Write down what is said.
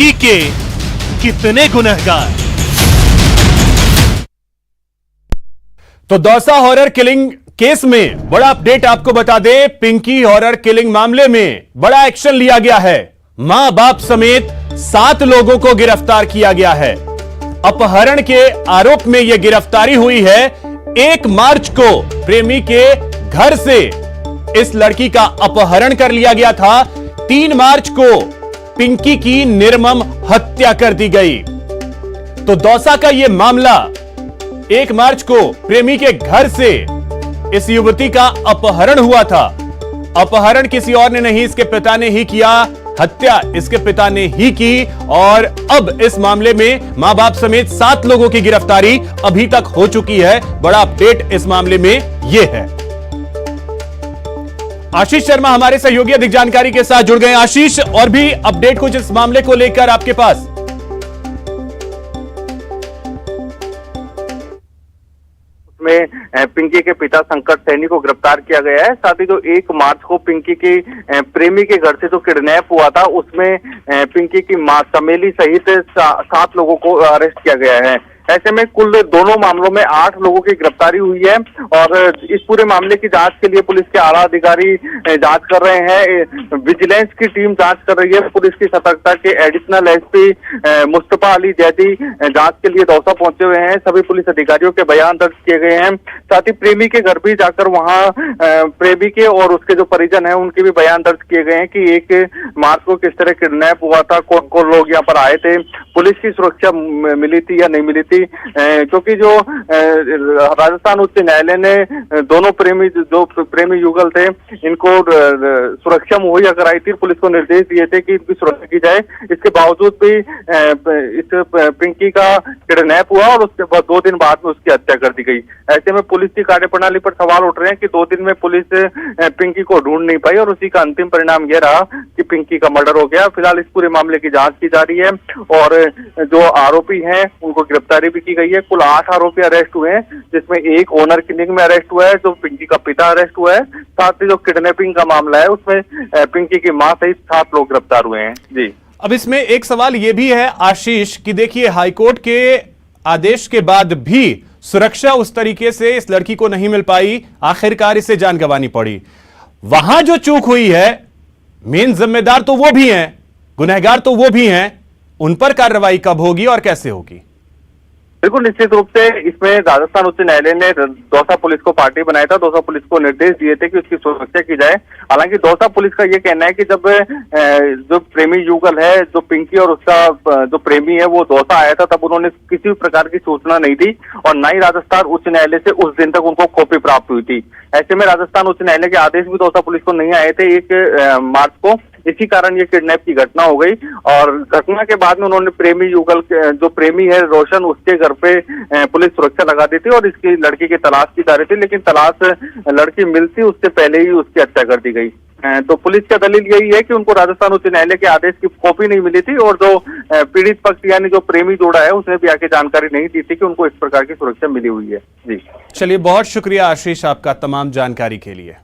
पिंकी के कितने गुनहगार। तो दौसा हॉरर किलिंग केस में बड़ा अपडेट आपको बता दें। पिंकी हॉरर किलिंग मामले में बड़ा एक्शन लिया गया है। मां बाप समेत 7 लोगों को गिरफ्तार किया गया है। अपहरण के आरोप में यह गिरफ्तारी हुई है। 1 मार्च को प्रेमी के घर से इस लड़की का अपहरण कर लिया गया था। 3 मार्च को पिंकी की निर्मम हत्या कर दी गई। तो दौसा का यह मामला 1 मार्च को प्रेमी के घर से इस युवती का अपहरण हुआ था। अपहरण किसी और ने नहीं, इसके पिता ने ही किया। हत्या इसके पिता ने ही की। और अब इस मामले में मां बाप समेत 7 लोगों की गिरफ्तारी अभी तक हो चुकी है। बड़ा अपडेट इस मामले में यह है। आशीष शर्मा हमारे सहयोगी अधिक जानकारी के साथ जुड़ गए। आशीष, और भी अपडेट कुछ इस मामले को लेकर आपके पास? में पिंकी के पिता शंकर सैनी को गिरफ्तार किया गया है। साथ ही जो 1 मार्च को पिंकी की प्रेमी के घर से जो किडनैप हुआ था, उसमें पिंकी की मां चमेली सहित 7 लोगों को अरेस्ट किया गया है। ऐसे में कुल दोनों मामलों में 8 लोगों की गिरफ्तारी हुई है। और इस पूरे मामले की जांच के लिए पुलिस के आला अधिकारी जांच कर रहे हैं। विजिलेंस की टीम जांच कर रही है। पुलिस की सतर्कता के एडिशनल एसपी मुस्तफा अली जैदी जांच के लिए दौसा पहुंचे हुए हैं। सभी पुलिस अधिकारियों के बयान दर्ज किए गए हैं। साथ ही प्रेमी के घर भी जाकर वहां प्रेमी के और उसके जो परिजन हैं उनके भी बयान दर्ज किए गए हैं कि 1 मार्च को किस तरह किडनैप हुआ था, कौन कौन लोग यहाँ पर आए थे, पुलिस की सुरक्षा मिली थी या नहीं मिली थी। क्योंकि जो राजस्थान उच्च न्यायालय ने दोनों प्रेमी युगल थे, इनको सुरक्षा मुहैया कराई थी। पुलिस को निर्देश दिए थे कि इनकी सुरक्षा की जाए। इसके बावजूद भी इस पिंकी का किडनैप हुआ और उसके बाद 2 दिन बाद में उसकी हत्या कर दी गई। ऐसे में पुलिस की कार्यप्रणाली पर सवाल उठ रहे हैं कि 2 दिन में पुलिस पिंकी को ढूंढ नहीं पाई और उसी का अंतिम परिणाम यह रहा कि पिंकी का मर्डर हो गया। फिलहाल इस पूरे मामले की जांच की जा रही है और जो आरोपी हैं उनको गिरफ्तारी भी की गई है। कुल 8 आरोपी अरेस्ट हुए हैं, जिसमें 1 ओनर किलिंग में अरेस्ट हुआ है, जो पिंकी का पिता अरेस्ट हुआ है। साथ ही जो किडनैपिंग का मामला है उसमें पिंकी की मां सहित 7 लोग गिरफ्तार हुए हैं। जी, अब इसमें एक सवाल यह भी है आशीष कि देखिए, हाईकोर्ट के आदेश के बाद भी सुरक्षा उस तरीके से इस लड़की को नहीं मिल पाई। आखिरकार इसे जान गंवानी पड़ी। वहां जो चूक हुई है, मेन जिम्मेदार तो वो भी हैं, गुनहगार तो वो भी हैं। उन पर कार्रवाई कब होगी और कैसे होगी? बिल्कुल निश्चित रूप से इसमें राजस्थान उच्च न्यायालय ने दौसा पुलिस को पार्टी बनाया था। दौसा पुलिस को निर्देश दिए थे कि उसकी सुरक्षा की जाए। हालांकि दौसा पुलिस का ये कहना है कि जब जो प्रेमी युगल है, जो पिंकी और उसका जो प्रेमी है, वो दौसा आया था, तब उन्होंने किसी भी प्रकार की सूचना नहीं दी और न ही राजस्थान उच्च न्यायालय से उस दिन तक उनको कॉपी प्राप्त हुई थी। ऐसे में राजस्थान उच्च न्यायालय के आदेश भी दौसा पुलिस को नहीं आए थे 1 मार्च को। इसी कारण ये किडनैप की घटना हो गई और घटना के बाद में उन्होंने प्रेमी युगल जो प्रेमी है रोशन, उसके घर पे पुलिस सुरक्षा लगा दी थी और इसकी लड़की की तलाश की जा रही थी। लेकिन तलाश लड़की मिलती उससे पहले ही उसकी हत्या कर दी गई। तो पुलिस का दलील यही है कि उनको राजस्थान उच्च न्यायालय के आदेश की कॉपी नहीं मिली थी और जो पीड़ित पक्ष यानी जो प्रेमी जोड़ा है उसने भी आके जानकारी नहीं दी थी कि उनको इस प्रकार की सुरक्षा मिली हुई है। जी, चलिए, बहुत शुक्रिया आशीष आपका तमाम जानकारी के लिए।